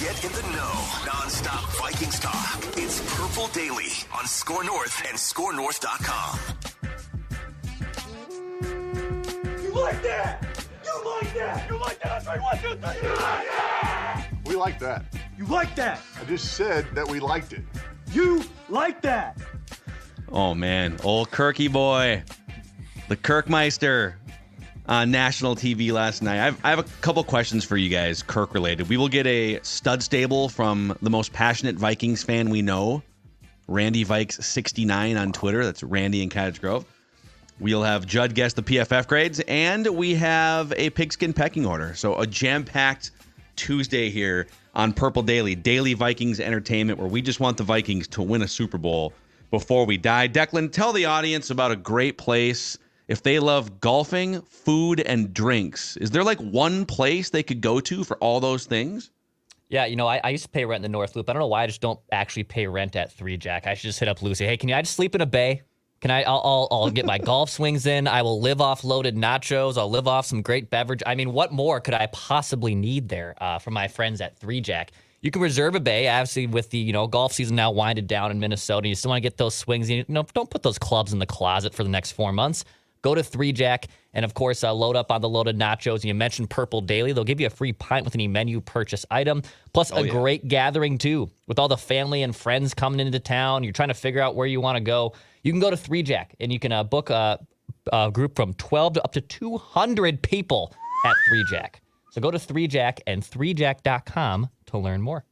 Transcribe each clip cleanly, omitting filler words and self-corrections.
Get in the know. Non-stop Vikings talk. It's Purple Daily on Score North and ScoreNorth.com. You like that? You like that? You like that? That's right. 1, 2, 3. You like that? We like that. You like that? I just said that we liked it. You like that? Oh, man. Old Kirky boy. The Kirkmeister on national TV last night. I have a couple questions for you guys, Kirk related. We will get a stud stable from the most passionate Vikings fan we know, Randy Vikes 69 on Twitter. That's Randy in Cottage Grove. We'll have Judd guess the PFF grades, and we have a Pigskin pecking order. So a jam-packed Tuesday here on Purple Daily, daily Vikings entertainment, where we just want the Vikings to win a Super Bowl before we die. Declan, tell the audience about a great place. If they love golfing, food, and drinks, is there like one place they could go to for all those things? Yeah, I used to pay rent in the North Loop. I don't know why I just don't actually pay rent at 3 Jack. I should just hit up Lucy. Hey, can I just sleep in a bay? I'll get my golf swings in. I will live off loaded nachos. I'll live off some great beverage. I mean, what more could I possibly need there from my friends at 3 Jack? You can reserve a bay, obviously, with the golf season now winded down in Minnesota. You still want to get those swings. Don't put those clubs in the closet for the next 4 months. Go to 3 Jack and, of course, load up on the loaded nachos. You mentioned Purple Daily. They'll give you a free pint with any menu purchase item, plus great gathering, too, with all the family and friends coming into town. You're trying to figure out where you want to go. You can go to 3 Jack, and you can book a group from 12 to up to 200 people at 3 Jack. So go to 3 Jack and 3jack.com to learn more.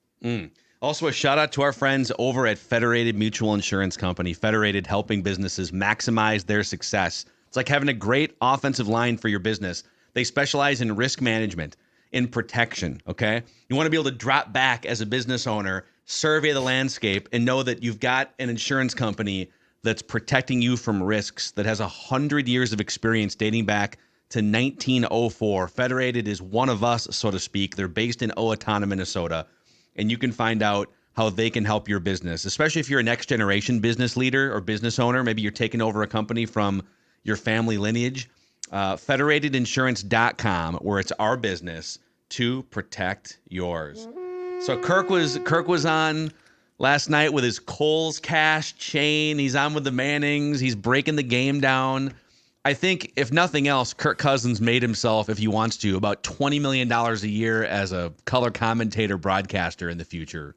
Also, a shout out to our friends over at Federated Mutual Insurance Company. Federated, helping businesses maximize their success. It's like having a great offensive line for your business. They specialize in risk management, in protection, okay? You want to be able to drop back as a business owner, survey the landscape, and know that you've got an insurance company that's protecting you from risks, that has 100 years of experience dating back to 1904. Federated is one of us, so to speak. They're based in Owatonna, Minnesota, and you can find out how they can help your business, especially if you're a next-generation business leader or business owner. Maybe you're taking over a company from your family lineage. Federatedinsurance.com, where it's our business to protect yours. So Kirk was on last night with his Kohl's Cash chain. He's on with the Mannings. He's breaking the game down. I think, if nothing else, Kirk Cousins made himself, if he wants to, about $20 million a year as a color commentator broadcaster in the future.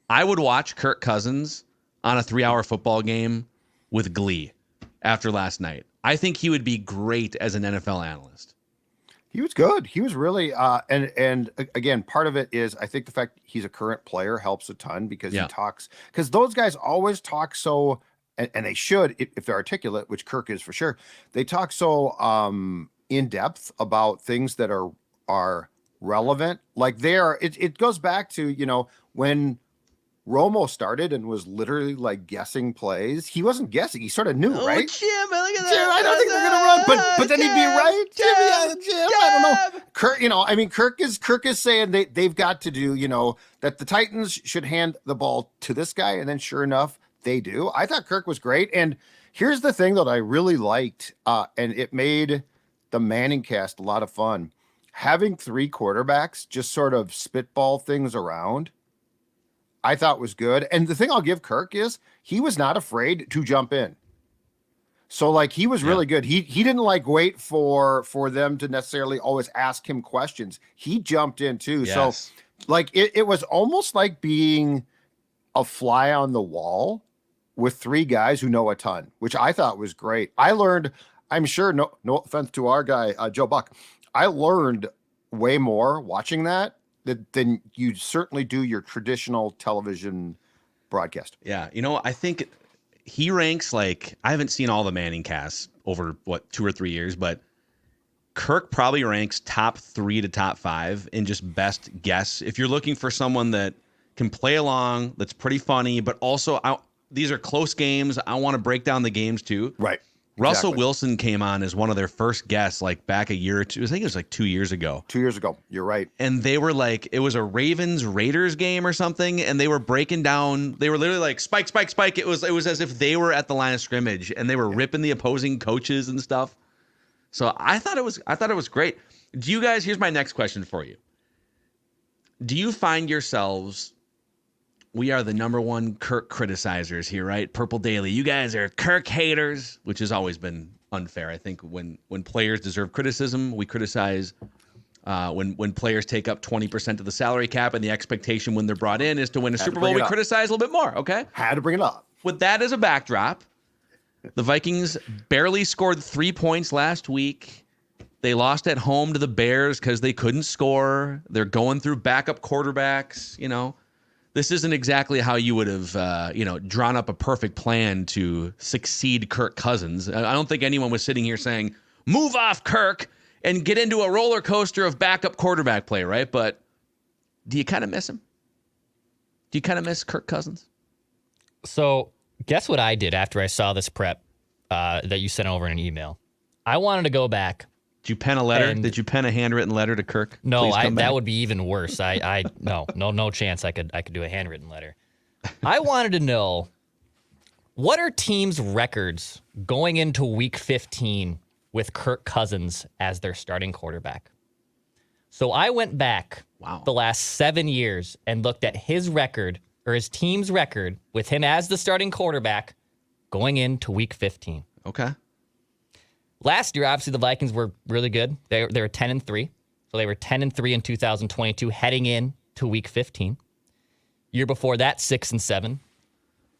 I would watch Kirk Cousins on a 3-hour football game with glee after last night. I think he would be great as an NFL analyst. He was good. He was really, and again, part of it is I think the fact he's a current player helps a ton because he talks, because those guys always talk so, and they should, if they're articulate, which Kirk is for sure, they talk so in depth about things that are relevant. Like it goes back to, when Romo started and was literally like guessing plays. He wasn't guessing. He sort of knew, right? Jim, look at Jim, I don't think they're going to run, but then he'd be right. Jim, I don't know. Kirk, Kirk is saying they've got to do, that the Titans should hand the ball to this guy. And then sure enough, they do. I thought Kirk was great. And here's the thing that I really liked, and it made the Manning cast a lot of fun. Having 3 quarterbacks just sort of spitball things around, I thought was good. And the thing I'll give Kirk is he was not afraid to jump in. So he was really good. He didn't wait for them to necessarily always ask him questions. He jumped in too. Yes. So it was almost like being a fly on the wall with 3 guys who know a ton, which I thought was great. I learned, I'm sure, no offense to our guy, Joe Buck, I learned way more watching that than you certainly do your traditional television broadcast. Yeah. I think he ranks I haven't seen all the Manning casts over 2 or 3 years, but Kirk probably ranks top 3 to top 5 in just best guess. If you're looking for someone that can play along, that's pretty funny, but also these are close games. I want to break down the games too. Right. Russell Wilson came on as one of their first guests back a year or two. I think it was 2 years ago. 2 years ago. You're right. And they were it was a Ravens-Raiders game or something, and they were breaking down. They were literally spike, spike, spike. It was as if they were at the line of scrimmage, and they were ripping the opposing coaches and stuff. So I thought it was great. Do you guys, here's my next question for you. do you find yourselves? We are the number one Kirk criticizers here, right? Purple Daily. You guys are Kirk haters, which has always been unfair. I think when players deserve criticism, we criticize. When players take up 20% of the salary cap and the expectation when they're brought in is to win a Super Bowl, we criticize a little bit more, okay? Had to bring it up. With that as a backdrop, the Vikings barely scored 3 points last week. They lost at home to the Bears because they couldn't score. They're going through backup quarterbacks, This isn't exactly how you would have, drawn up a perfect plan to succeed Kirk Cousins. I don't think anyone was sitting here saying, move off Kirk and get into a roller coaster of backup quarterback play, right? But do you kind of miss him? Do you kind of miss Kirk Cousins? So guess what I did after I saw this prep that you sent over in an email? I wanted to go back. Did you pen a letter? Did you pen a handwritten letter to Kirk? No, that would be even worse. No chance I could do a handwritten letter. I wanted to know, what are teams' records going into week 15 with Kirk Cousins as their starting quarterback? So I went back the last 7 years and looked at his record, or his team's record, with him as the starting quarterback going into week 15. Okay. Last year, obviously, the Vikings were really good. They were 10-3. So they were 10-3 in 2022, heading in to week 15. Year before that, 6-7.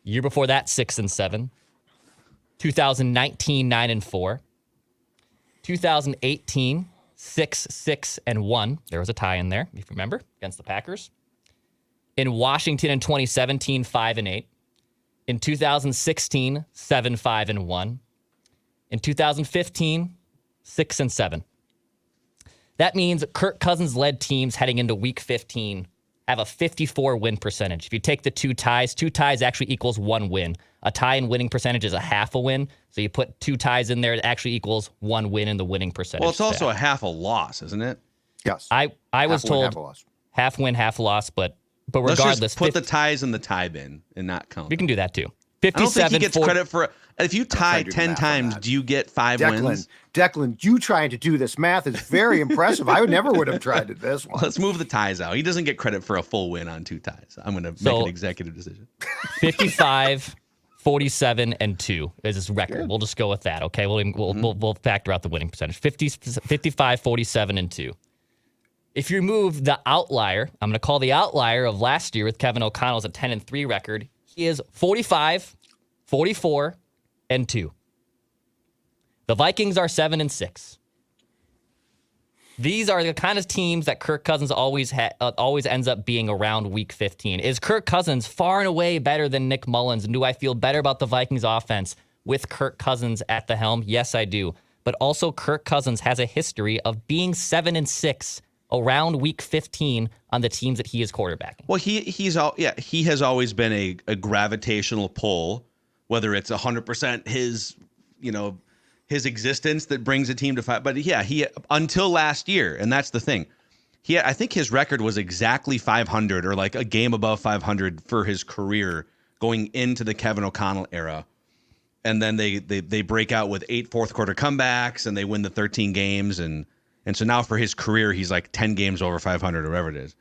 Year before that, 6-7. 2019, 9-4. 2018, 6-6-1. There was a tie in there, if you remember, against the Packers. In Washington in 2017, 5-8. In 2016, 7-5-1. In 2015, 6-7. That means Kirk Cousins led teams heading into week 15 have a 54 win percentage. If you take the two ties actually equals one win. A tie in winning percentage is a half a win. So you put two ties in there, it actually equals one win in the winning percentage. Well, it's also a half a loss, isn't it? Yes. I was told half win, half loss, but regardless. Let's just put the ties in the tie bin and not count. We can do that too. 57, I don't think he gets credit for. If you tie 10 times, do you get 5 wins? Declan, you trying to do this math is very impressive. I would have tried this one. Let's move the ties out. He doesn't get credit for a full win on 2 ties. I'm going to make an executive decision. 55, 47, and 2 is his record. Good. We'll just go with that, okay? We'll factor out the winning percentage. 55, 47, and 2. If you remove the outlier, I'm going to call the outlier of last year with Kevin O'Connell's a 10-3 record. He is 45, 44, and 2. The Vikings are 7-6. These are the kind of teams that Kirk Cousins always ends up being around week 15. Is Kirk Cousins far and away better than Nick Mullins? And do I feel better about the Vikings offense with Kirk Cousins at the helm? Yes, I do. But also Kirk Cousins has a history of being 7-6 around week 15 on the teams that he is quarterbacking. Well, he has always been a gravitational pull, whether it's 100% his existence that brings a team to fight. But yeah, he until last year, and that's the thing. I think his record was exactly 500 or like a game above 500 for his career going into the Kevin O'Connell era. And then they break out with 8 fourth quarter comebacks and they win the 13 games. And so now for his career, he's like 10 games over 500 or whatever it is.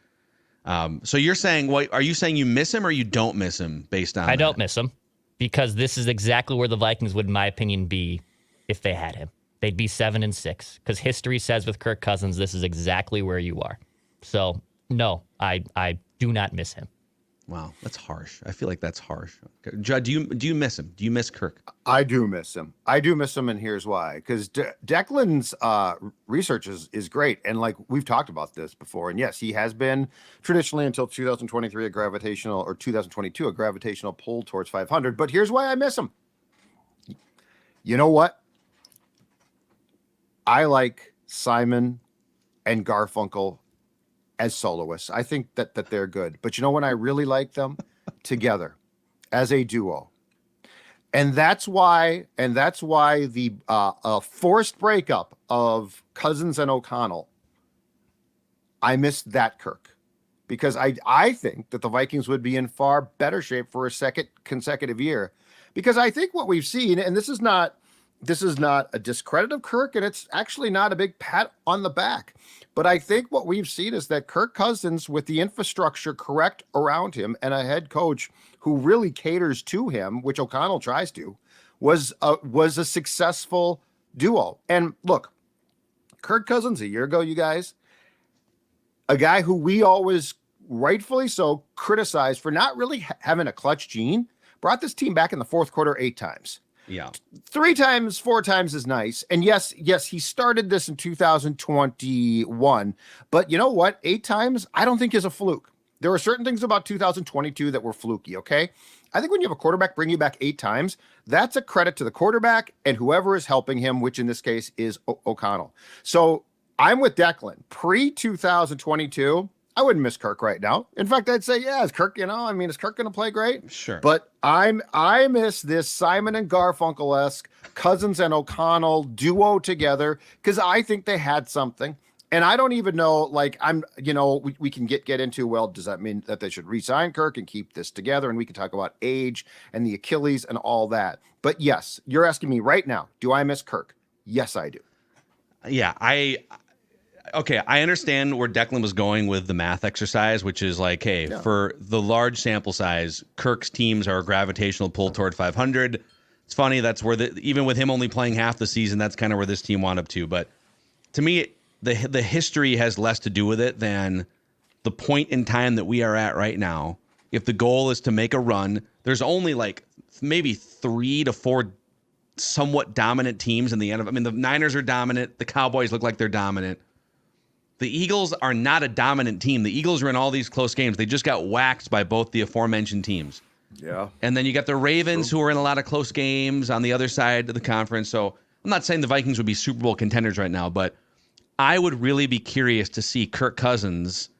So you're saying, are you saying you miss him or you don't miss him based on I don't miss him because this is exactly where the Vikings would, in my opinion, be if they had him. They'd be 7-6 because history says with Kirk Cousins, this is exactly where you are. So no, I do not miss him. Wow, that's harsh. I feel like that's harsh. Judd, do you miss him? Do you miss Kirk? I do miss him. And here's why. Because Declan's research is great. And like we've talked about this before. And yes, he has been traditionally until 2023 a gravitational, or 2022 a gravitational pull towards 500. But here's why I miss him. You know what? I like Simon and Garfunkel as soloists. I think that they're good. But you know when I really like them? Together as a duo. And that's why the forced breakup of Cousins and O'Connell, I missed that Kirk. Because I think that the Vikings would be in far better shape for a second consecutive year. Because I think what we've seen, and this is not this is not a discredit of Kirk, and it's actually not a big pat on the back. But I think what we've seen is that Kirk Cousins, with the infrastructure correct around him and a head coach who really caters to him, which O'Connell tries to, was a successful duo. And look, Kirk Cousins a year ago, you guys, a guy who we always, rightfully so, criticized for not really having a clutch gene, brought this team back in the fourth quarter 8 times. Yeah. 3 times, 4 times is nice. And yes, he started this in 2021. But you know what? 8 times, I don't think is a fluke. There were certain things about 2022 that were fluky, okay? I think when you have a quarterback bring you back 8 times, that's a credit to the quarterback and whoever is helping him, which in this case is O'Connell. So I'm with Declan. Pre-2022, I wouldn't miss Kirk right now. In fact, I'd say, yeah, is Kirk, is Kirk going to play great? Sure. But I miss this Simon and Garfunkel-esque Cousins and O'Connell duo together because I think they had something. And I don't even know, we can get into, well, does that mean that they should re-sign Kirk and keep this together? And we can talk about age and the Achilles and all that. But yes, you're asking me right now, do I miss Kirk? Yes, I do. Yeah, I understand where Declan was going with the math exercise, which is like, hey, for the large sample size, Kirk's teams are a gravitational pull toward 500. It's funny, that's where even with him only playing half the season, that's kind of where this team wound up to. But to me, the history has less to do with it than the point in time that we are at right now. If the goal is to make a run, there's only like maybe 3 to 4 somewhat dominant teams in the NFL. I mean, the Niners are dominant. The Cowboys look like they're dominant. The Eagles are not a dominant team. The Eagles are in all these close games. They just got waxed by both the aforementioned teams. Yeah. And then you got the Ravens, who are in a lot of close games on the other side of the conference. So I'm not saying the Vikings would be Super Bowl contenders right now, but I would really be curious to see Kirk Cousins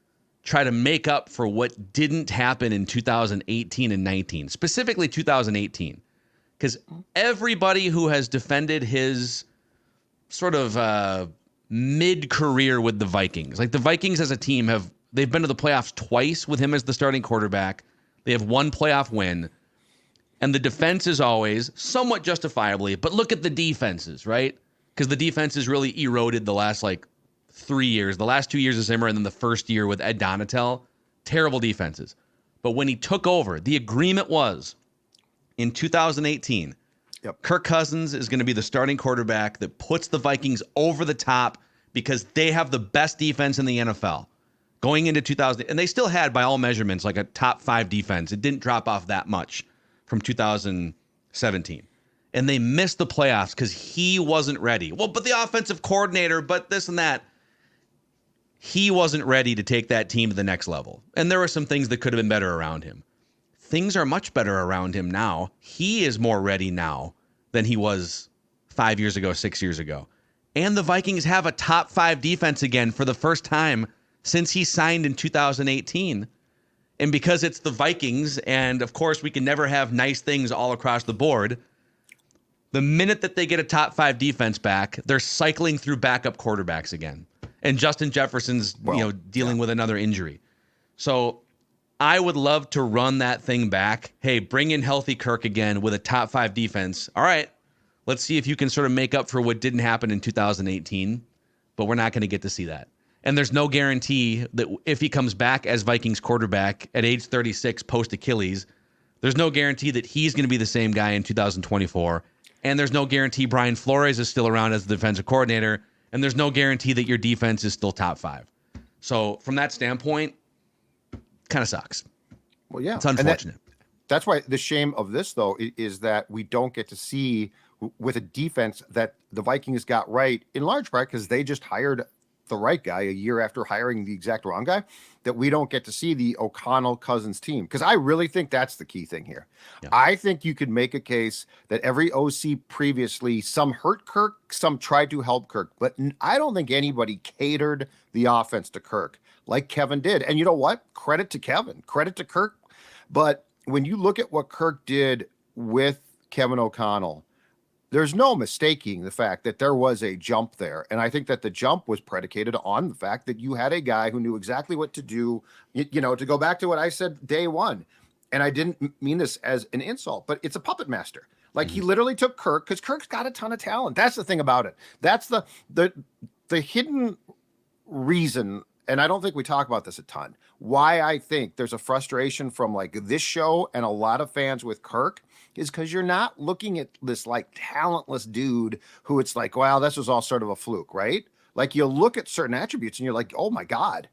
try to make up for what didn't happen in 2018 and 19, specifically 2018. Because everybody who has defended his sort of mid-career with the Vikings, like the Vikings as a team, they've been to the playoffs twice with him as the starting quarterback. They have 1 playoff win. And the defense is always, somewhat justifiably, but look at the defenses, right? Because the defense has really eroded the last 3 years. The last 2 years of Zimmer and then the first year with Ed Donatel. Terrible defenses. But when he took over, the agreement was in 2018, Kirk Cousins is going to be the starting quarterback that puts the Vikings over the top because they have the best defense in the NFL. Going into 2000, and they still had, by all measurements, like a top 5 defense. It didn't drop off that much from 2017. And they missed the playoffs because he wasn't ready. Well, but the offensive coordinator, but this and that. He wasn't ready to take that team to the next level. And there were some things that could have been better around him. Things are much better around him now. He is more ready now than he was 5 years ago, 6 years ago. And the Vikings have a top 5 defense again for the first time since he signed in 2018. And because it's the Vikings, and of course we can never have nice things all across the board, the minute that they get a top 5 defense back, they're cycling through backup quarterbacks again. And Justin Jefferson's dealing with another injury. So I would love to run that thing back. Hey, bring in healthy Kirk again with a top 5 defense. All right, let's see if you can sort of make up for what didn't happen in 2018. But we're not going to get to see that. And there's no guarantee that if he comes back as Vikings quarterback at age 36 post-Achilles, there's no guarantee that he's going to be the same guy in 2024. And there's no guarantee Brian Flores is still around as the defensive coordinator. And there's no guarantee that your defense is still top 5. So from that standpoint, kind of sucks. Well, yeah. It's unfortunate. That's why the shame of this, though, is that we don't get to see with a defense that the Vikings got right, in large part because they just hired the right guy a year after hiring the exact wrong guy, that we don't get to see the O'Connell Cousins team. Because I really think that's the key thing here. Yeah. I think you could make a case that every OC previously, some hurt Kirk, some tried to help Kirk, but I don't think anybody catered the offense to Kirk like Kevin did. And you know what? Credit to Kevin, credit to Kirk. But when you look at what Kirk did with Kevin O'Connell, there's no mistaking the fact that there was a jump there. And I think that the jump was predicated on the fact that you had a guy who knew exactly what to do, to go back to what I said day one. And I didn't mean this as an insult, but it's a puppet master. Like he literally took Kirk because Kirk's got a ton of talent. That's the thing about it. That's the hidden reason, and I don't think we talk about this a ton, why I think there's a frustration from like this show and a lot of fans with Kirk is because you're not looking at this like talentless dude who it's like, wow, this was all sort of a fluke, right? Like you look at certain attributes and you're like, oh my God.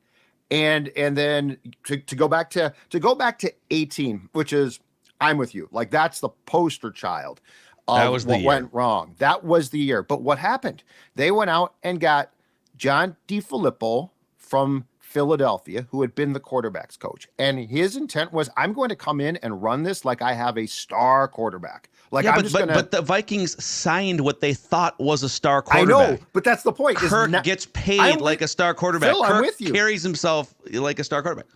And then to go back to 18, which is I'm with you. Like that's the poster child of what went wrong. That was the year. But what happened? They went out and got John DeFilippo from Philadelphia, who had been the quarterback's coach. And his intent was, I'm going to come in and run this like I have a star quarterback. Like yeah, I'm but the Vikings signed what they thought was a star quarterback. I know, but that's the point. Kirk gets paid like a star quarterback. Phil, Kirk I'm with you. Carries himself like a star quarterback.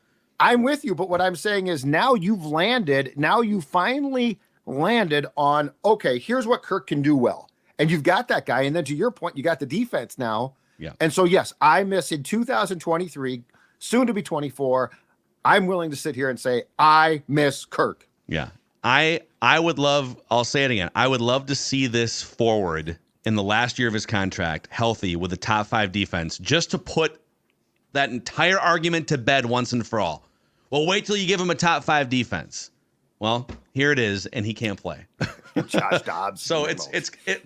I'm with you, but what I'm saying is now you've landed. Now you finally landed on, okay, here's what Kirk can do well. And you've got that guy. And then to your point, you got the defense now. Yeah. And so, yes, I miss in 2023, soon to be 24. I'm willing to sit here and say, I miss Kirk. Yeah. I would love, I'll say it again. I would love to see this forward in the last year of his contract, healthy with a top 5 defense, just to put that entire argument to bed once and for all. Well, wait till you give him a top 5 defense. Well, here it is, and he can't play. Josh Dobbs. So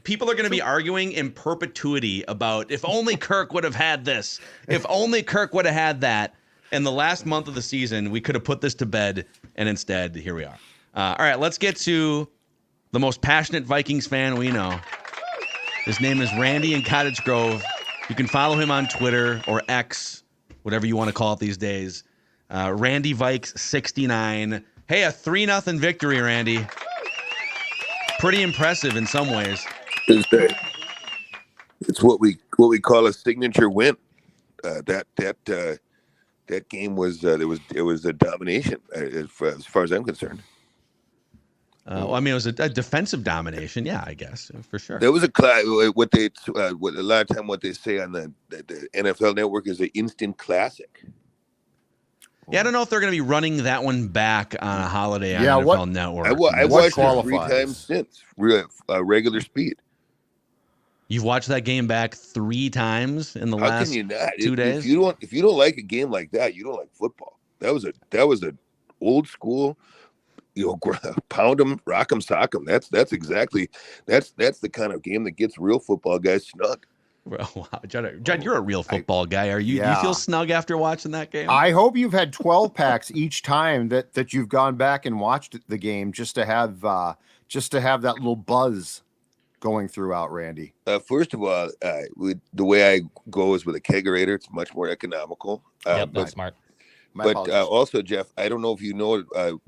people are going to be arguing in perpetuity about if only Kirk would have had this, if only Kirk would have had that. In the last month of the season, we could have put this to bed, and instead, here we are. All right, let's get to the most passionate Vikings fan we know. His name is Randy in Cottage Grove. You can follow him on Twitter or X, whatever you want to call it these days. Randy Vikes 69. Hey, a 3-0 victory, Randy. Pretty impressive in some ways. It's what we call a signature win. That game was it was a domination as far as I'm concerned. Well, I mean, it was a defensive domination. Yeah, I guess for sure. There was a what a lot of time what they say on the NFL Network is an instant classic. Yeah, I don't know if they're going to be running that one back on a holiday on NFL Network. I watched it 3 times since regular speed. You've watched that game back 3 times in the last 2 days? If you don't like a game like that, you don't like football. That was a old school, pound 'em, rock 'em, sock 'em. That's the kind of game that gets real football guys snug. Well, wow. Judd, you're a real football guy. Are you? Yeah. You feel snug after watching that game? I hope you've had 12 packs each time that you've gone back and watched the game just to have that little buzz going throughout, Randy. First of all, the way I go is with a kegerator. It's much more economical. That's smart. But also, Jeff, I don't know if you know, a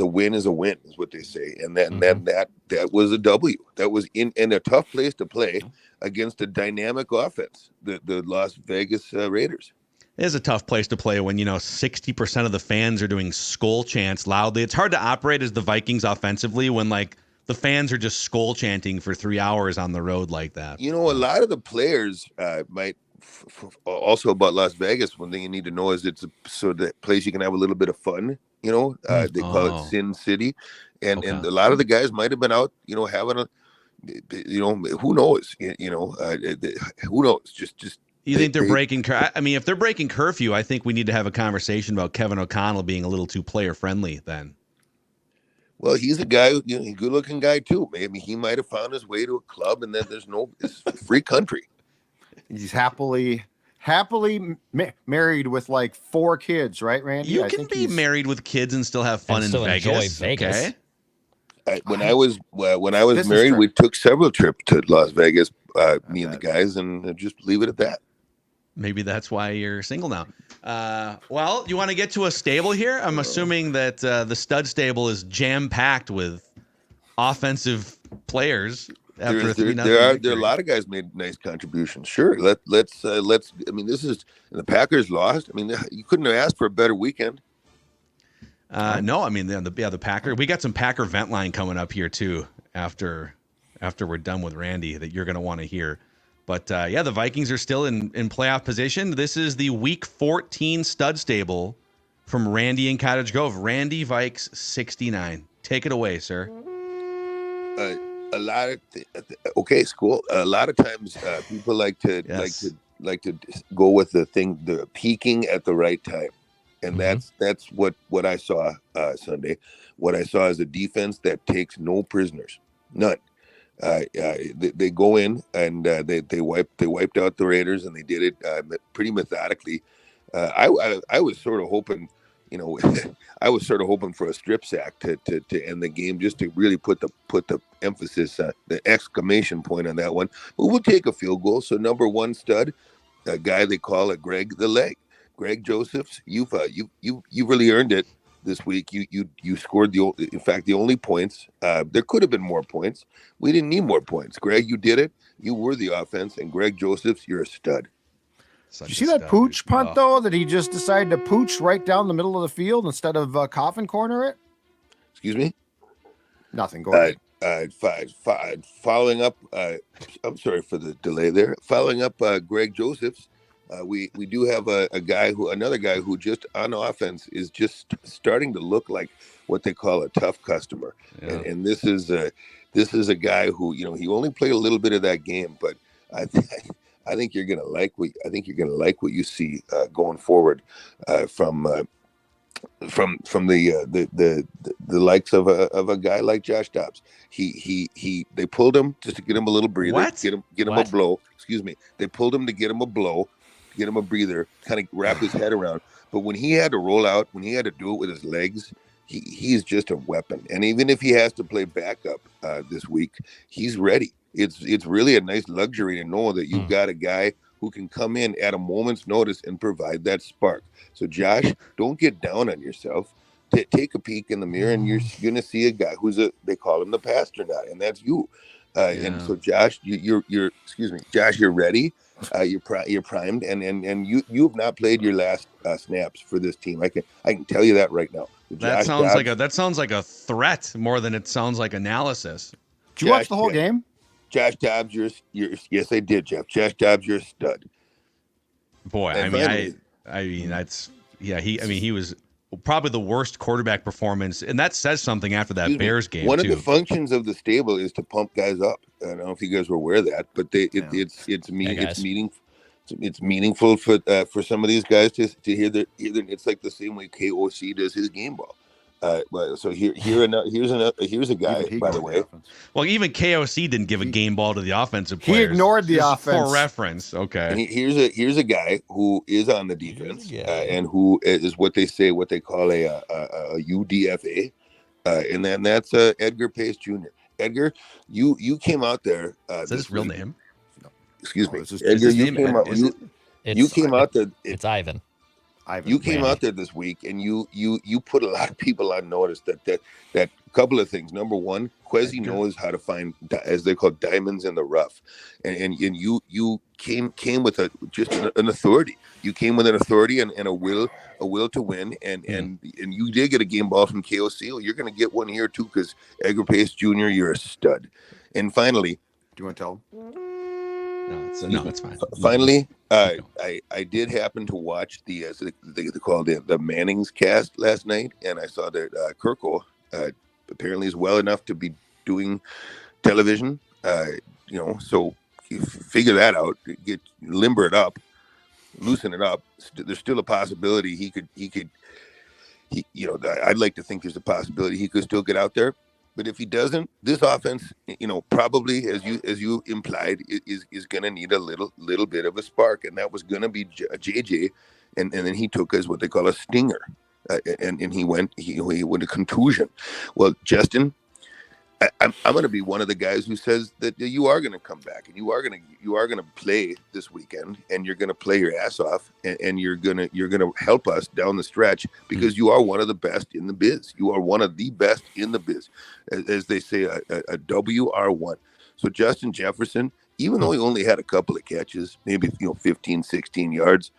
win is a win, is what they say, and that was a W. That was in a tough place to play against a dynamic offense, the Las Vegas Raiders. It is a tough place to play when 60% of the fans are doing skull chants loudly. It's hard to operate as the Vikings offensively when the fans are just skull chanting for 3 hours on the road like that. A lot of the players might. Also about Las Vegas, one thing you need to know is it's so that place you can have a little bit of fun. They call it Sin City, and a lot of the guys might have been out, having a, who knows, who knows? Just you think they're breaking? I mean, if they're breaking curfew, I think we need to have a conversation about Kevin O'Connell being a little too player friendly. Then, well, he's a guy, he's a good-looking guy too. Maybe he might have found his way to a club, and then it's a free country. He's happily married with 4 kids, right, Randy? You can be married with kids and still have fun in Vegas. Vegas. Okay? When I was married, we took several trips to Las Vegas, me and the guys, and just leave it at that. Maybe that's why you're single now. Well, you want to get to a stable here? I'm assuming that the stud stable is jam-packed with offensive players. There are a lot of guys made nice contributions. Sure, let's. I mean, this is the Packers lost. I mean, you couldn't have asked for a better weekend. No, I mean the Packer. We got some Packer vent line coming up here too after we're done with Randy that you're going to want to hear. But the Vikings are still in playoff position. This is the Week 14 stud stable from Randy in Cottage Grove. Randy Vikes 69. Take it away, sir. a lot of okay, school. A lot of times people like to go with the peaking at the right time, and that's what I saw Sunday. What I saw is a defense that takes no prisoners, none. They go in and they wiped out the Raiders, and they did it pretty methodically. I was sort of hoping, I was sort of hoping for a strip sack to end the game, just to really put the emphasis, the exclamation point on that one. But we'll take a field goal. So number one stud, a guy they call it Greg the Leg, Greg Josephs. You really earned it this week. You scored the only points. There could have been more points. We didn't need more points. Greg, you did it. You were the offense, and Greg Josephs, you're a stud. Did you see that pooch punt, though, that he just decided to pooch right down the middle of the field instead of coffin corner it? Excuse me? Nothing. Go ahead. Following up, I'm sorry for the delay there. Following up Greg Josephs, we do have another guy who just on offense is just starting to look like what they call a tough customer. Yeah. And this is a guy who, he only played a little bit of that game, but I think you're gonna like what you see going forward from the likes of a guy like Josh Dobbs. They pulled him just to get him a little breather, get him a blow. Excuse me. They pulled him to get him a blow, get him a breather, kind of wrap his head around. But when he had to roll out, when he had to do it with his legs, he's just a weapon. And even if he has to play backup this week, he's ready. It's really a nice luxury to know that you've got a guy who can come in at a moment's notice and provide that spark. So Josh, don't get down on yourself. Take a peek in the mirror, and you're going to see a guy they call him the pastor now, and that's you. And so Josh, Josh, you're ready. You're primed, and you have not played your last snaps for this team. I can tell you that right now. That sounds like a threat more than it sounds like analysis. Did you watch the whole game? Josh Dobbs, yes, I did, Jeff. Josh Dobbs, you're a stud. Boy, he was probably the worst quarterback performance, and that says something after that Bears game. One of the functions of the stable is to pump guys up. I don't know if you guys were aware of that, but it's meaningful for some of these guys to hear that. It's like the same way KOC does his game ball. So here's a guy, by the way. Well, even KOC didn't give a game ball to the offensive players. He ignored the offense. For reference, okay. And here's a guy who is on the defense and who is what they call a UDFA, and then that's Edgar Pace Jr. Edgar, you came out there. Is that his real name? Excuse me, Edgar. You came out there. It's Ivan. You came out there this week, and you put a lot of people on notice that couple of things. Number one, Quezzy knows how to find, as they call, diamonds in the rough, and you came with an authority. You came with an authority and a will to win, and you did get a game ball from KOC. Well, you're going to get one here too, because Edgar Pace Jr., you're a stud. And finally, do you want to tell him? No, it's fine. Finally, I did happen to watch they call the Manning's cast last night, and I saw that Kirko apparently is well enough to be doing television. So you figure that out, limber it up, loosen it up. There's still a possibility he could. I'd like to think there's a possibility he could still get out there. But if he doesn't, this offense, probably as you implied, is going to need a little bit of a spark, and that was going to be JJ, and then he took as what they call a stinger, and he went a contusion. Well, Justin, I'm going to be one of the guys who says that you are going to come back, and you are going to play this weekend, and you're going to play your ass off, and you're going to help us down the stretch, because you are one of the best in the biz. You are one of the best in the biz, as they say, a WR1. So Justin Jefferson, even though he only had a couple of catches, maybe 15, 16 yards,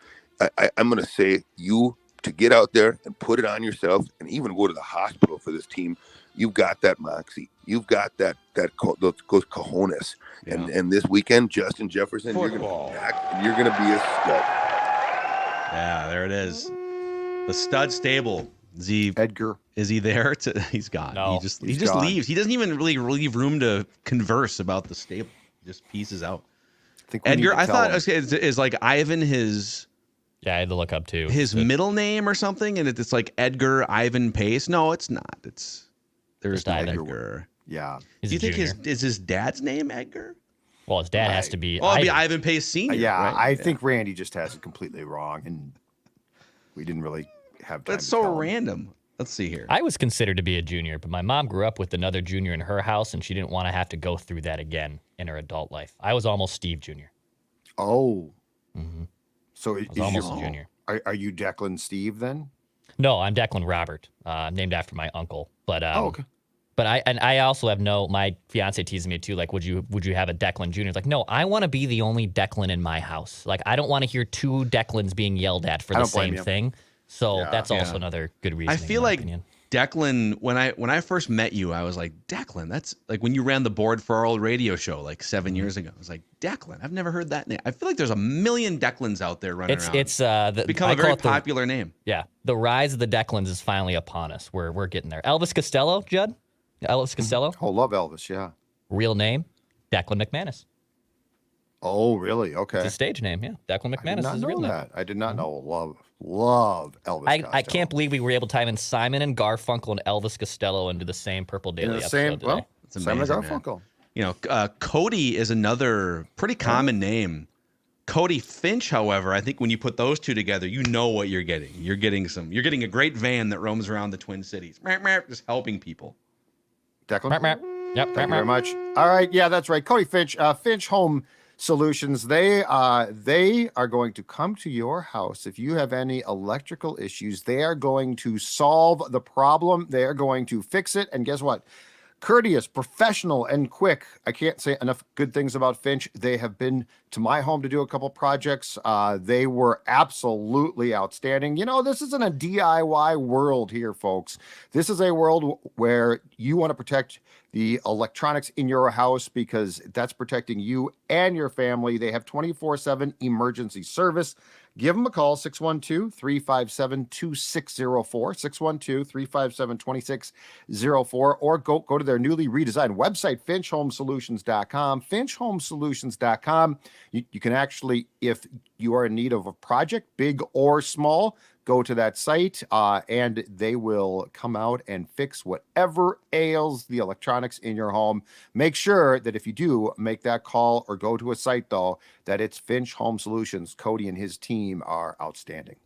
I'm going to say you to get out there and put it on yourself, and even go to the hospital for this team. You've got that moxie. You've got those cojones. And this weekend, Justin Jefferson, you're going to be back, and you're going to be a stud. Yeah, there it is. The stud stable. Edgar Is he there? He's gone. No, he just leaves. He doesn't even really leave room to converse about the stable. He just pieces out. Edgar, I thought is like Ivan his. Yeah, I had to look up too. His middle name or something, and it's like Edgar Ivan Pace. No, it's not. There's no Edgar. Yeah. Do you think is his dad's name Edgar? Well, his dad has to be. Well, it'd be Ivan Pace Sr. Yeah, right? I think Randy just has it completely wrong, and we didn't really have time. That's so random. Let's see here. I was considered to be a junior, but my mom grew up with another junior in her house, and she didn't want to have to go through that again in her adult life. I was almost Steve Jr. Oh. Mm-hmm. So I was almost a junior. Are you Declan Steve then? No, I'm Declan Robert. I'm named after my uncle. But okay. But I also have my fiance teasing me too. Like, would you have a Declan Jr.? Like, no, I want to be the only Declan in my house. Like, I don't want to hear two Declans being yelled at for the same thing. So that's also another good reason. I feel like Declan, when I first met you, I was like, Declan, that's like when you ran the board for our old radio show like 7 years ago. I was like, Declan, I've never heard that name. I feel like there's a million Declans out there running around. It's become a very popular name. Yeah, the rise of the Declans is finally upon us. We're getting there. Elvis Costello, Judd? Elvis Costello? Oh, love Elvis, yeah. Real name, Declan McManus. Oh, really? Okay. It's a stage name, yeah. Declan McManus is a real name. I did not know. Love Elvis Costello. I can't believe we were able to time in Simon and Garfunkel and Elvis Costello into the same Purple Daily episode today. Well, Simon and Garfunkel. You know, Cody is another pretty common name. Cody Finch, however, I think when you put those two together, you know what you're getting. You're getting a great van that roams around the Twin Cities, just helping people. Declan? Yep. Thank you very much. All right. Yeah, that's right. Cody Finch, Finch Home Solutions. They are going to come to your house. If you have any electrical issues, they are going to solve the problem. They are going to fix it. And guess what? Courteous, professional, and quick. I can't say enough good things about Finch. They have been to my home to do a couple projects. They were absolutely outstanding. You know, this isn't a DIY world here, folks. This is a world where you want to protect the electronics in your house because that's protecting you and your family. They have 24/7 emergency service. Give them a call, 612-357-2604, 612-357-2604, or go to their newly redesigned website, finchhomesolutions.com, finchhomesolutions.com. You can actually, if you are in need of a project, big or small, go to that site and they will come out and fix whatever ails the electronics in your home. Make sure that if you do make that call or go to a site, though, that it's Finch Home Solutions. Cody and his team are outstanding.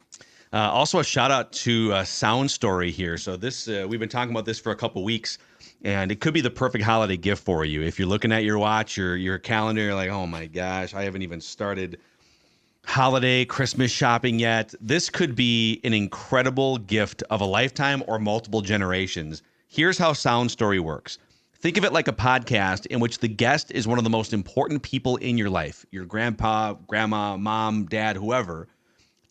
Also, a shout out to Sound Story here. So this we've been talking about this for a couple weeks, and it could be the perfect holiday gift for you. If you're looking at your watch or your calendar, you're like, oh my gosh, I haven't even started holiday Christmas shopping yet. This could be an incredible gift of a lifetime or multiple generations. Here's how Sound Story works. Think of it like a podcast in which the guest is one of the most important people in your life, your grandpa, grandma, mom, dad, whoever,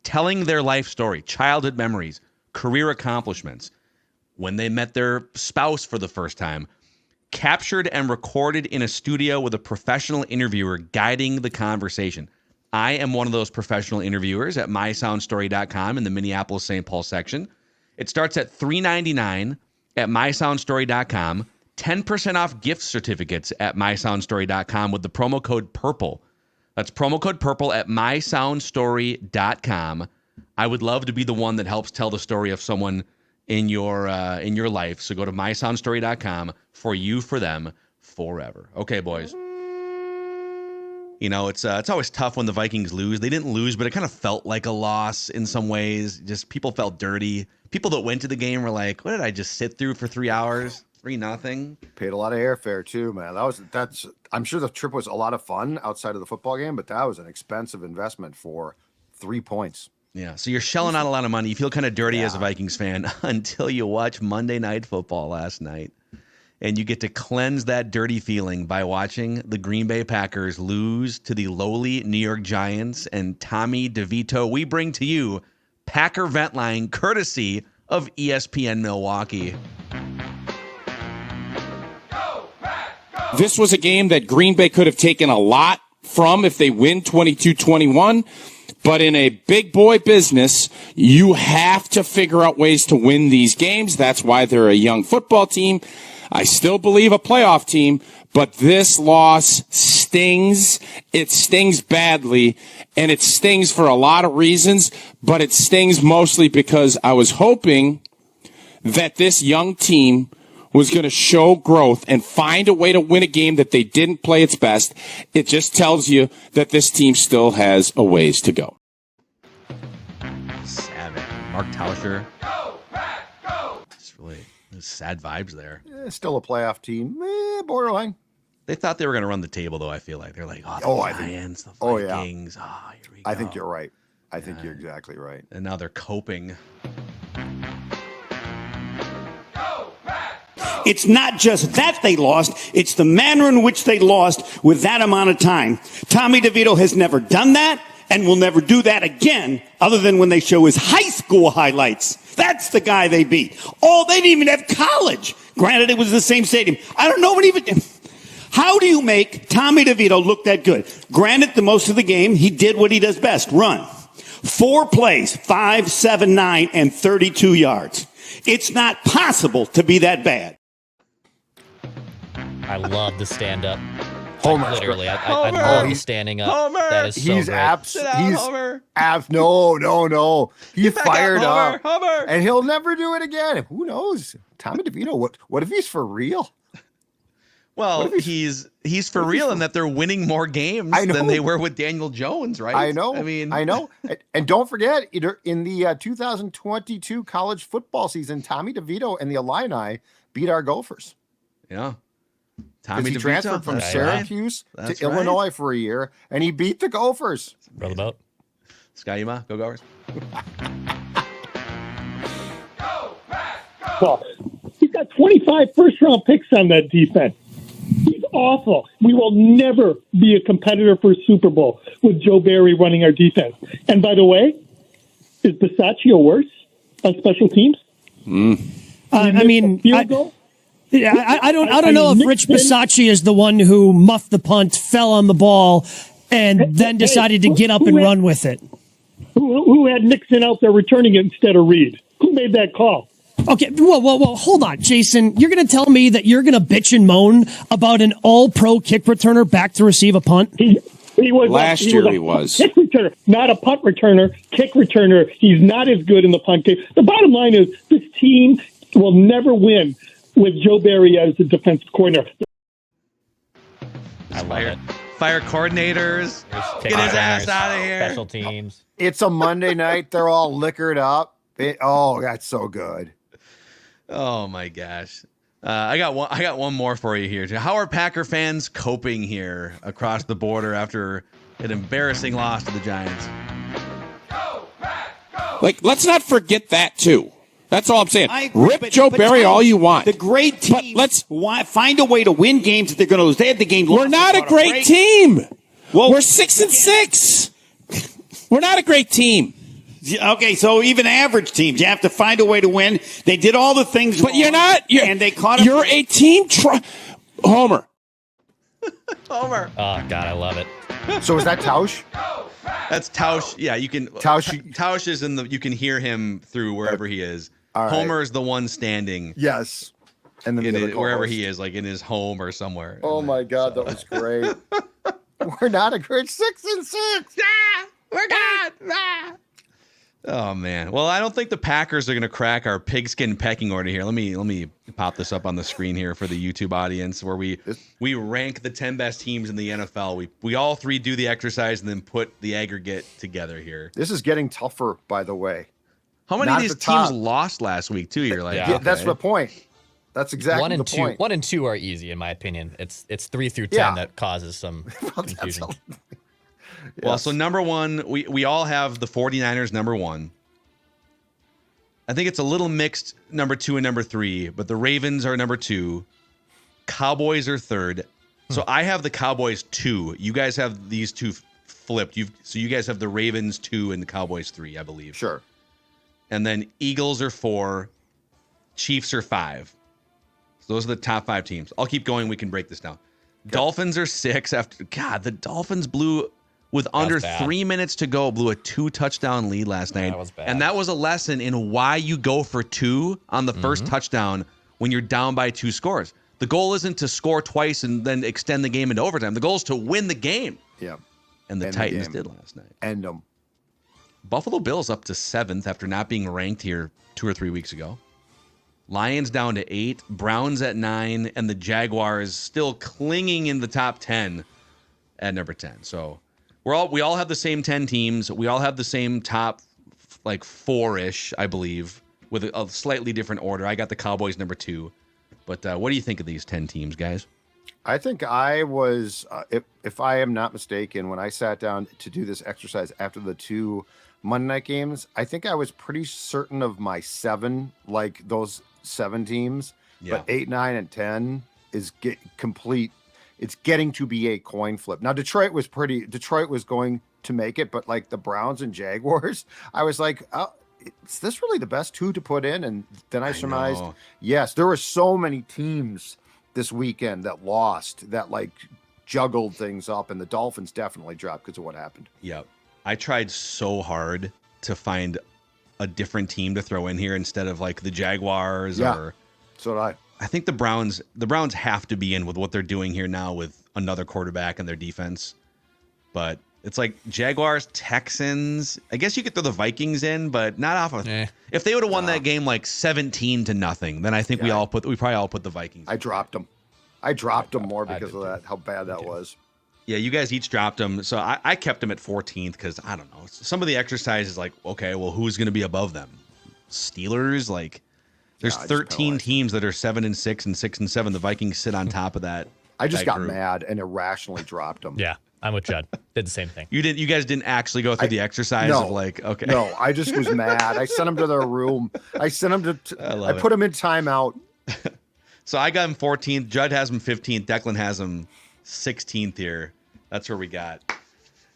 telling their life story, childhood memories, career accomplishments, when they met their spouse for the first time, captured and recorded in a studio with a professional interviewer guiding the conversation. I am one of those professional interviewers at mysoundstory.com in the Minneapolis-St. Paul section. It starts at $3.99 at mysoundstory.com. 10% off gift certificates at mysoundstory.com with the promo code PURPLE. That's promo code PURPLE at mysoundstory.com. I would love to be the one that helps tell the story of someone in your life. So go to mysoundstory.com for you, for them, forever. Okay, boys. You know, it's always tough when the Vikings lose. They didn't lose, but it kind of felt like a loss in some ways. Just people felt dirty. People that went to the game were like, what did I just sit through for 3 hours? 3-0. Paid a lot of airfare too, man. I'm sure the trip was a lot of fun outside of the football game, but that was an expensive investment for 3 points. Yeah, so you're shelling out a lot of money. You feel kind of dirty as a Vikings fan until you watch Monday Night Football last night. And you get to cleanse that dirty feeling by watching the Green Bay Packers lose to the lowly New York Giants. And Tommy DeVito, we bring to you Packer Vent Line, courtesy of ESPN Milwaukee. This was a game that Green Bay could have taken a lot from if they win 22-21. But in a big boy business, you have to figure out ways to win these games. That's why they're a young football team. I still believe a playoff team, but this loss stings. It stings badly, and it stings for a lot of reasons, but it stings mostly because I was hoping that this young team was going to show growth and find a way to win a game that they didn't play its best. It just tells you that this team still has a ways to go. Savage. Mark Tauscher. It's really sad vibes there. Still a playoff team. Borderline. They thought they were going to run the table, though, I feel like. They're like, the Giants, the Vikings. Here we go. I think you're right. I think you're exactly right. And now they're coping. It's not just that they lost, it's the manner in which they lost with that amount of time. Tommy DeVito has never done that and will never do that again, other than when they show his high school highlights. That's the guy they beat. Oh, they didn't even have college. Granted, it was the same stadium. I don't know what even... How do you make Tommy DeVito look that good? Granted, the most of the game, he did what he does best, run. 4 plays, 5, 7, 9, and 32 yards. It's not possible to be that bad. I love the stand-up. Homer. Literally, I love the standing up. Homer. That is so great. Homer. No. He's fired up. Homer. And he'll never do it again. Who knows? Tommy DeVito, what if he's for real? Well, he's for real in that they're winning more games than they were with Daniel Jones, right? I know. And don't forget, in the 2022 college football season, Tommy DeVito and the Illini beat our Gophers. Yeah. Tommy DeVito transferred from Syracuse to Illinois for a year, and he beat the Gophers. Brother Boat. Sky Yuma, go Gophers. Well, he's got 25 first-round picks on that defense. He's awful. We will never be a competitor for a Super Bowl with Joe Barry running our defense. And by the way, is Bisaccia worse on special teams? I don't know if Rich Bisaccia is the one who muffed the punt, fell on the ball, and then decided to get up and run with it. Who had Nixon out there returning it instead of Reed? Who made that call? Okay, whoa, hold on, Jason. You're going to tell me that you're going to bitch and moan about an all-pro kick returner back to receive a punt? He was last year. He was kick returner, not a punt returner. Kick returner. He's not as good in the punt game. The bottom line is this team will never win with Joe Barry as the defensive coordinator. I love it. Fire coordinators. Get his ass out of here. Special teams. It's a Monday night. They're all liquored up. That's so good. Oh my gosh. I got one more for you here. How are Packer fans coping here across the border after an embarrassing loss to the Giants? Like, let's not forget that too. That's all I'm saying. Rip Joe Barry all you want. The great team. Let's find a way to win games that they're going to lose. They had the game. We're not a great team. Well, we're 6-6. We're not a great team. Okay, so even average teams, you have to find a way to win. They did all the things, but you're not. And they caught. You're a team. Homer. Homer. Oh God, I love it. So is that Tausch? That's Tausch. Yeah, you can. Tausch is in the. You can hear him through wherever he is. Right. Homer is the one standing. Yes. And then wherever he is, like in his home or somewhere. Oh my God, that was great. We're not a great 6-6. Ah, we're good. Ah. Oh man. Well, I don't think the Packers are going to crack our pigskin pecking order here. Let me pop this up on the screen here for the YouTube audience, where we rank the 10 best teams in the NFL. We all three do the exercise and then put the aggregate together here. This is getting tougher, by the way. How many of these teams lost last week too? You're like, yeah, okay. That's the point. That's exactly the point. 1 and 2 are easy in my opinion. It's 3 through 10 that causes some confusion. Yes. Well, so number one, we all have the 49ers number one. I think it's a little mixed number 2 and number 3, but the Ravens are number 2. Cowboys are third. So I have the Cowboys 2. You guys have these two flipped. So you guys have the Ravens 2 and the Cowboys 3, I believe. Sure. And then Eagles are 4. Chiefs are 5. So those are the top 5 teams. I'll keep going. We can break this down. Okay. Dolphins are 6 after. God, the Dolphins blew with under 3 minutes to go, blew a 2-touchdown lead last night. That was bad. And that was a lesson in why you go for 2 on the first touchdown when you're down by 2 scores. The goal isn't to score twice and then extend the game into overtime. The goal is to win the game. Yeah. And the Titans did last night. End them. Buffalo Bills up to 7th after not being ranked here 2 or 3 weeks ago. Lions down to 8, Browns at 9, and the Jaguars still clinging in the top 10 at number 10. So we all have the same 10 teams. We all have the same top like 4-ish, I believe, with a slightly different order. I got the Cowboys number 2. But what do you think of these 10 teams, guys? I think I was, if I am not mistaken, when I sat down to do this exercise after the 2 Monday night games, I think I was pretty certain of my 7, like those 7 teams. Yeah. But 8, 9, and 10 is complete. It's getting to be a coin flip. Now, Detroit was going to make it, but like the Browns and Jaguars, I was like, oh, is this really the best 2 to put in? And then I surmised, yes, there were so many teams this weekend that lost, that like juggled things up, and the Dolphins definitely dropped because of what happened. Yep. I tried so hard to find a different team to throw in here instead of like the Jaguars or so did I. I think the Browns have to be in with what they're doing here now with another quarterback and their defense. But it's like Jaguars, Texans. I guess you could throw the Vikings in, but not off of. If they would have won that game like 17-0, then I think we probably all put the Vikings. I dropped them more because of that, how bad that was. Yeah, you guys each dropped them. So I kept them at 14th because, I don't know. Some of the exercises like, okay, well, who's going to be above them? Steelers? Like, there's 13 teams that are 7-6 and 6-7. The Vikings sit on top of that. I just got mad and irrationally dropped them. Yeah, I'm with Judd. Did the same thing. You guys didn't actually go through the exercise of like, okay. No, I just was mad. I sent them to their room. I sent them I put them in timeout. So I got him 14th. Judd has him 15th. Declan has him 16th here. That's where we got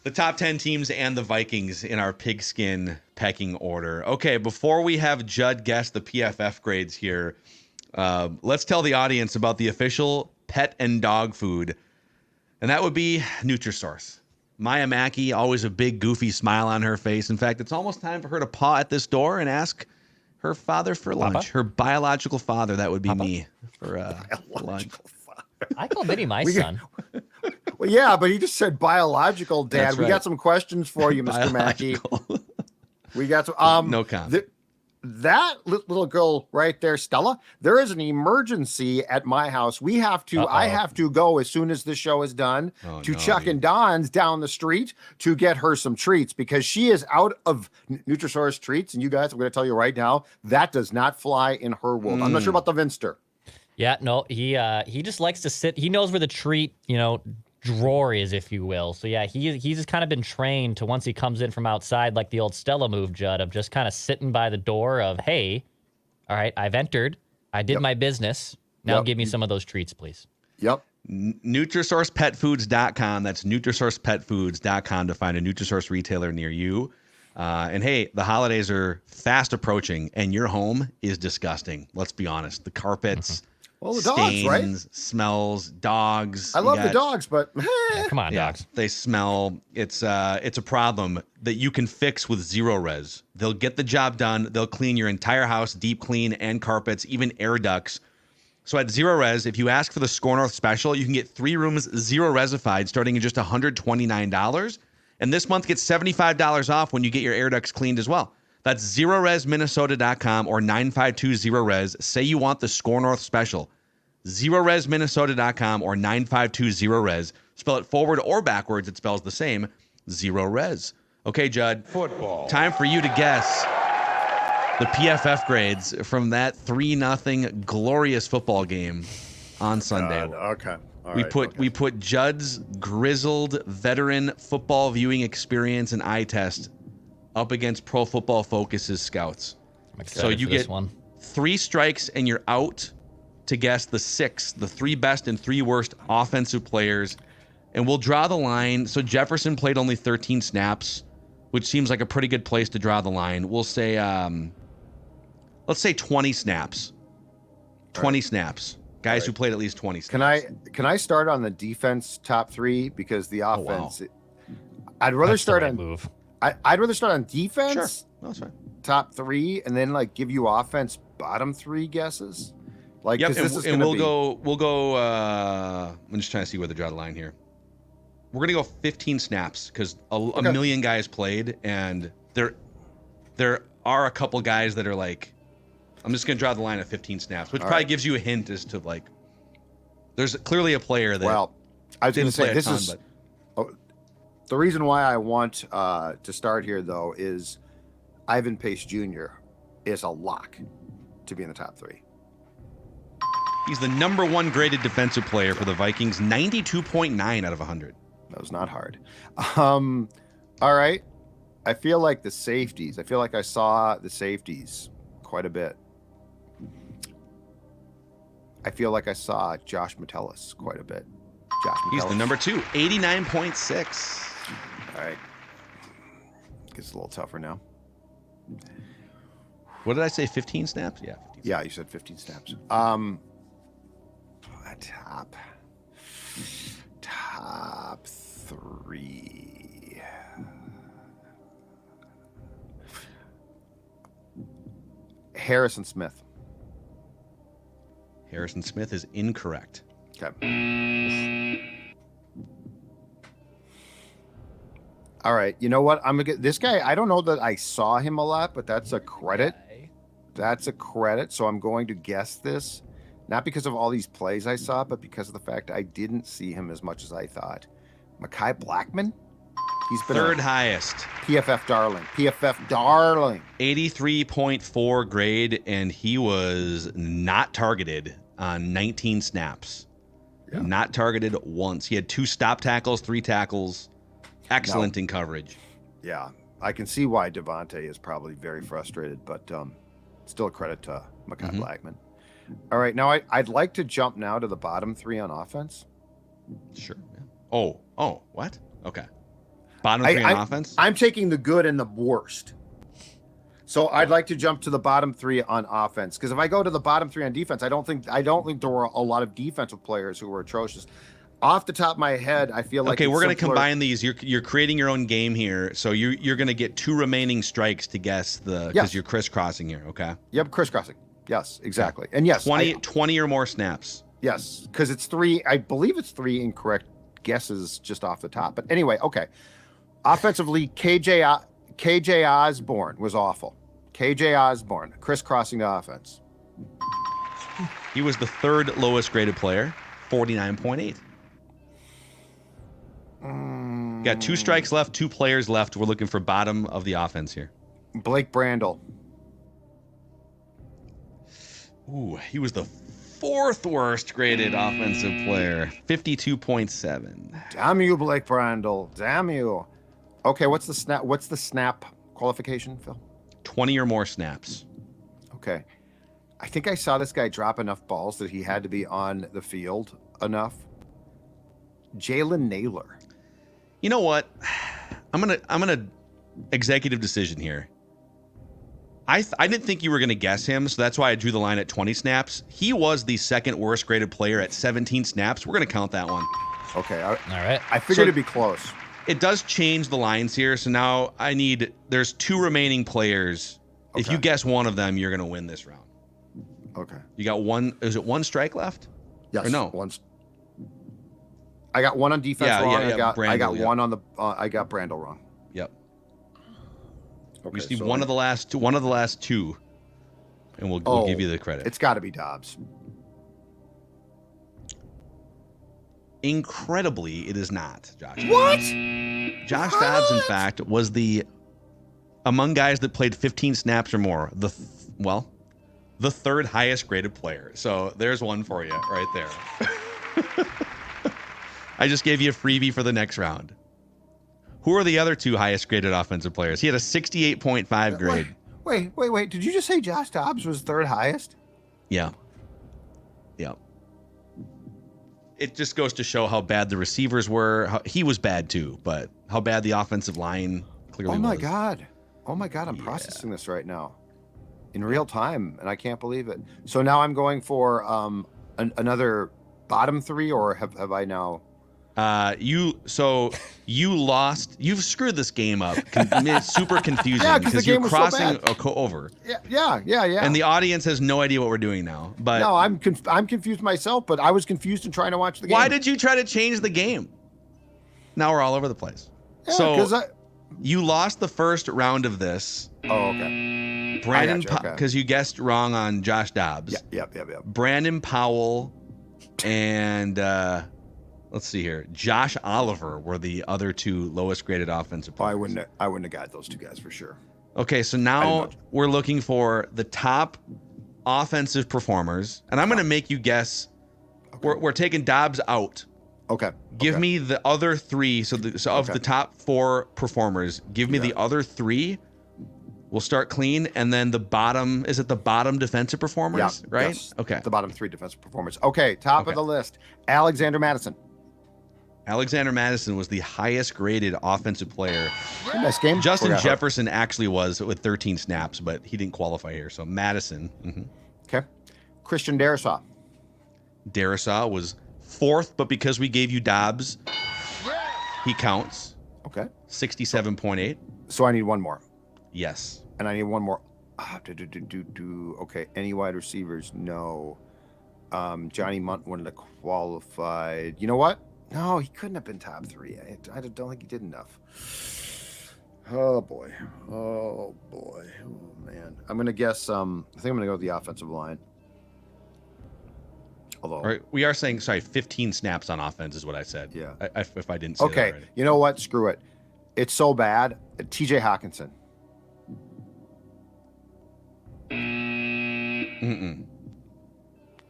the top 10 teams and the Vikings in our pigskin pecking order. Okay, before we have Judd guess the PFF grades here, let's tell the audience about the official pet and dog food, and that would be Nutrisource. Maya Mackey, always a big goofy smile on her face. In fact, it's almost time for her to paw at this door and ask her father for lunch. Papa? Her biological father, that would be me, for lunch. I call Vinny my son. Well, yeah, but he just said biological, Dad. That's We right. got some questions for you, Mr. Mackey. We got some. No comment. That little girl right there, Stella, there is an emergency at my house. We have to, I have to go as soon as the show is done to Chuck and Don's down the street to get her some treats because she is out of Nutrisource treats. And you guys, I'm going to tell you right now, that does not fly in her world. I'm not sure about the Vinster. Yeah, no, he just likes to sit. He knows where the treat, drawer is, if you will. So yeah, he's just kind of been trained to, once he comes in from outside, like the old Stella move, Judd, of just kind of sitting by the door of, hey, all right, I've entered, I did my business. Now give me some of those treats, please. Yep. NutrisourcePetFoods.com. That's NutrisourcePetFoods.com to find a Nutrisource retailer near you. And hey, the holidays are fast approaching, and your home is disgusting. Let's be honest. The carpets. Well, the stains, dogs, right? Smells, dogs. I love the dogs, but Yeah, come on, dogs. They smell. It's a problem that you can fix with Zero Res. They'll get the job done. They'll clean your entire house, deep clean and carpets, even air ducts. So at Zero Res, if you ask for the Score North special, you can get 3 rooms Zero Resified starting at just $129. And this month gets $75 off when you get your air ducts cleaned as well. That's ZeroResMinnesota.com or 952-0-RES. Say you want the Score North special. ZeroResMinnesota.com or 952-0-RES. Spell it forward or backwards. It spells the same. Zero Res. Okay, Judd. Football. Time for you to guess the PFF grades from that 3-0 glorious football game on Sunday. Okay. All we right, put Judd's grizzled veteran football viewing experience and eye test up against Pro Football Focus's scouts. I'm excited So you for this get one. 3 strikes and you're out to guess the 3 best and 3 worst offensive players. And we'll draw the line. So Jefferson played only 13 snaps, which seems like a pretty good place to draw the line. We'll say, let's say 20 snaps. 20 snaps. Guys who played at least 20 snaps. Can I start on the defense top 3 because the offense, I'd rather That's the start right on move. I'd rather start on defense. Sure. That's fine. Top 3, and then like give you offense bottom 3 guesses. Like, Yep, because this is and gonna we'll go. I'm just trying to see where to draw the line here. We're gonna go 15 snaps because a million guys played, and there are a couple guys that are like, I'm just gonna draw the line at 15 snaps, which probably gives you a hint as to like, there's clearly a player that. Well, I was gonna say this ton, is the reason why I want to start here though is Ivan Pace Jr. is a lock to be in the top 3. He's the number 1 graded defensive player for the Vikings, 92.9 out of 100. That was not hard. All right. I feel like the safeties. I feel like I saw the safeties quite a bit. I feel like I saw Josh Metellus quite a bit. He's the number 2, 89.6. All right. Gets a little tougher now. What did I say? 15 snaps? Yeah. 15 snaps. Yeah, you said 15 snaps. Top 3. Harrison Smith. Harrison Smith is incorrect. Okay. All right. You know what? I'm gonna get this guy. I don't know that I saw him a lot, but that's a credit. That's a credit. So I'm going to guess this, not because of all these plays I saw, but because of the fact I didn't see him as much as I thought. Mekhi Blackman. He's been third highest. PFF darling. PFF darling. 83.4 grade, and he was not targeted on 19 snaps. Yeah. Not targeted once. He had 2 stop tackles, 3 tackles. Excellent in coverage. Yeah, I can see why Devontae is probably very frustrated, but still a credit to Mekhi Blackman. All right, now I'd like to jump now to the bottom 3 on offense. Sure. Yeah. Oh, what? Okay. Bottom 3 on offense? I'm taking the good and the worst. So I'd like to jump to the bottom 3 on offense, because if I go to the bottom 3 on defense, I don't think there were a lot of defensive players who were atrocious. Off the top of my head, I feel like okay, we're going to combine these. You're creating your own game here, so you're going to get 2 remaining strikes to guess because you're crisscrossing here. Okay. Yep, crisscrossing. Yes, exactly. And yes, 20 or more snaps. Yes, because it's 3. I believe it's 3 incorrect guesses just off the top. But anyway, okay. Offensively, KJ Osborne was awful. KJ Osborne crisscrossing the offense. He was the 3rd lowest graded player, 49.8. Got 2 strikes left, 2 players left. We're looking for bottom of the offense here. Blake Brandel. Ooh, he was the 4th worst graded offensive player, 52.7. Damn you, Blake Brandel. Damn you. Okay, what's the snap qualification, Phil? 20 or more snaps. Okay. I think I saw this guy drop enough balls that he had to be on the field enough. Jalen Naylor. You know what? I'm gonna executive decision here. I didn't think you were gonna guess him, so that's why I drew the line at 20 snaps. He was the 2nd worst graded player at 17 snaps. We're gonna count that one. Okay. All right. I figured it'd be close. It does change the lines here, so now there's 2 remaining players. Okay. If you guess one of them, you're gonna win this round. Okay. You got 1. Is it 1 strike left? Yes. Or no. I got 1 on defense wrong. Yeah, I got 1 on the. I got Brandel wrong. Yep. Okay, we just need one of the last 2, and we'll give you the credit. It's got to be Dobbs. Incredibly, it is not, Josh. What? Josh Dobbs, in fact, was among guys that played 15 snaps or more, the 3rd highest graded player. So there's one for you right there. I just gave you a freebie for the next round. Who are the other 2 highest graded offensive players? He had a 68.5 grade. Wait. Did you just say Josh Dobbs was 3rd highest? Yeah. It just goes to show how bad the receivers were. He was bad too, but how bad the offensive line clearly was. Oh my God. I'm processing this right now in real time, and I can't believe it. So now I'm going for another bottom 3, or have I now? You lost. You've screwed this game up. It's super confusing because you're so crossing bad. Over. Yeah. And the audience has no idea what we're doing now. But no, I'm confused myself. But I was confused in trying to watch the game. Why did you try to change the game? Now we're all over the place. Yeah, you lost the first round of this. Oh, okay. Brandon, because you guessed wrong on Josh Dobbs. Yep. Brandon Powell and let's see here, Josh Oliver were the other two lowest graded offensive players. I wouldn't have got those two guys for sure. Okay, so now we're looking for the top offensive performers, and I'm going to make you guess. Okay. We're taking Dobbs out. Okay. Give me the other three. So of the top 4 performers, give me the other 3. We'll start clean, and then the bottom, is it the bottom defensive performers, right? Yes, okay. The bottom 3 defensive performers. Okay, top of the list, Alexander Mattison. Alexander Mattison was the highest graded offensive player. Nice game. Justin Jefferson actually was with 13 snaps, but he didn't qualify here. So Madison. Mm-hmm. Okay. Christian Darrisaw. Darrisaw was 4th, but because we gave you Dobbs, he counts. Okay. 67.8. So I need one more. Yes. And I need one more. Okay. Any wide receivers? No. Johnny Munt wouldn't have qualified. You know what? No, he couldn't have been top 3. I don't think he did enough. Oh boy. Oh man. I'm gonna guess. I think I'm gonna go with the offensive line. Although, right, we are saying 15 snaps on offense is what I said. Yeah. If I didn't say that already. You know what? Screw it. It's so bad. T.J. Hawkinson. Mm-mm.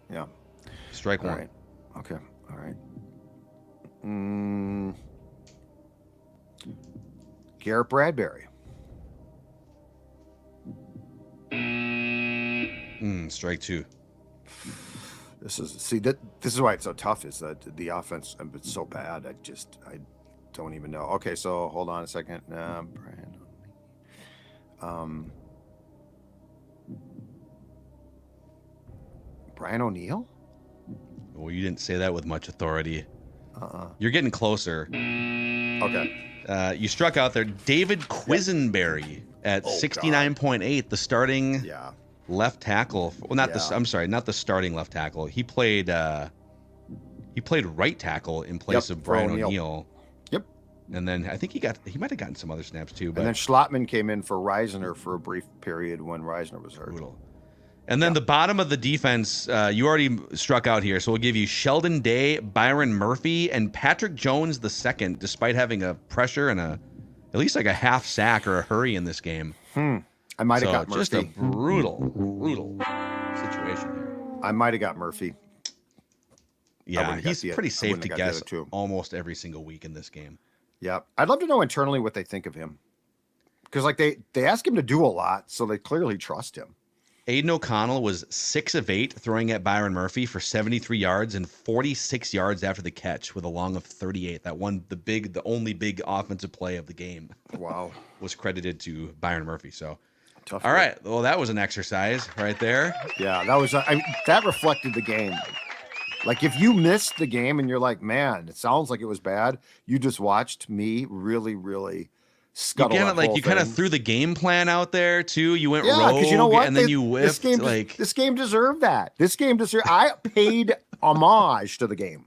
Yeah. Strike one. Right. Okay. All right. Garrett Bradbury. Strike 2. This is why it's so tough. Is that the offense? It's so bad. I don't even know. Okay, so hold on a second. Brian O'Neill. Well, you didn't say that with much authority. You're getting closer. Okay. You struck out there. David Quisenberry at 69.8, the starting left tackle. Well, not the starting left tackle. He played right tackle in place of Brian O'Neill. Yep. And then I think he might have gotten some other snaps too. But and then Schlottman came in for Reisner for a brief period when Reisner was hurt. Brutal. And then the bottom of the defense, you already struck out here. So we'll give you Sheldon Day, Byron Murphy, and Patrick Jones II, despite having a pressure and at least like a half sack or a hurry in this game. I might have got Murphy. Just a brutal situation here. I might have got Murphy. Yeah, he's pretty safe to guess almost every single week in this game. Yeah. I'd love to know internally what they think of him. Because like they ask him to do a lot, so they clearly trust him. Aiden O'Connell was 6 of 8 throwing at Byron Murphy for 73 yards and 46 yards after the catch with a long of 38. That one, the only big offensive play of the game. Wow. Was credited to Byron Murphy. So, tough. All right. Well, that was an exercise right there. Yeah, that was that reflected the game. Like if you missed the game and you're like, man, it sounds like it was bad. You just watched me really, really scuttle that whole thing. You kind of threw the game plan out there too. You went rogue, because you know what? And then you whiffed. This game deserved that. I paid homage to the game.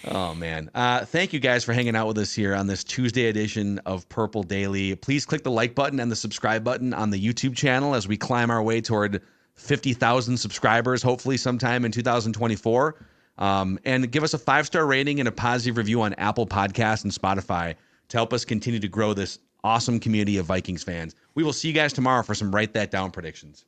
Oh man. Thank you guys for hanging out with us here on this Tuesday edition of Purple Daily. Please click the like button and the subscribe button on the YouTube channel as we climb our way toward 50,000 subscribers, hopefully sometime in 2024. And give us a 5-star rating and a positive review on Apple Podcasts and Spotify to help us continue to grow this awesome community of Vikings fans. We will see you guys tomorrow for some Write That Down predictions.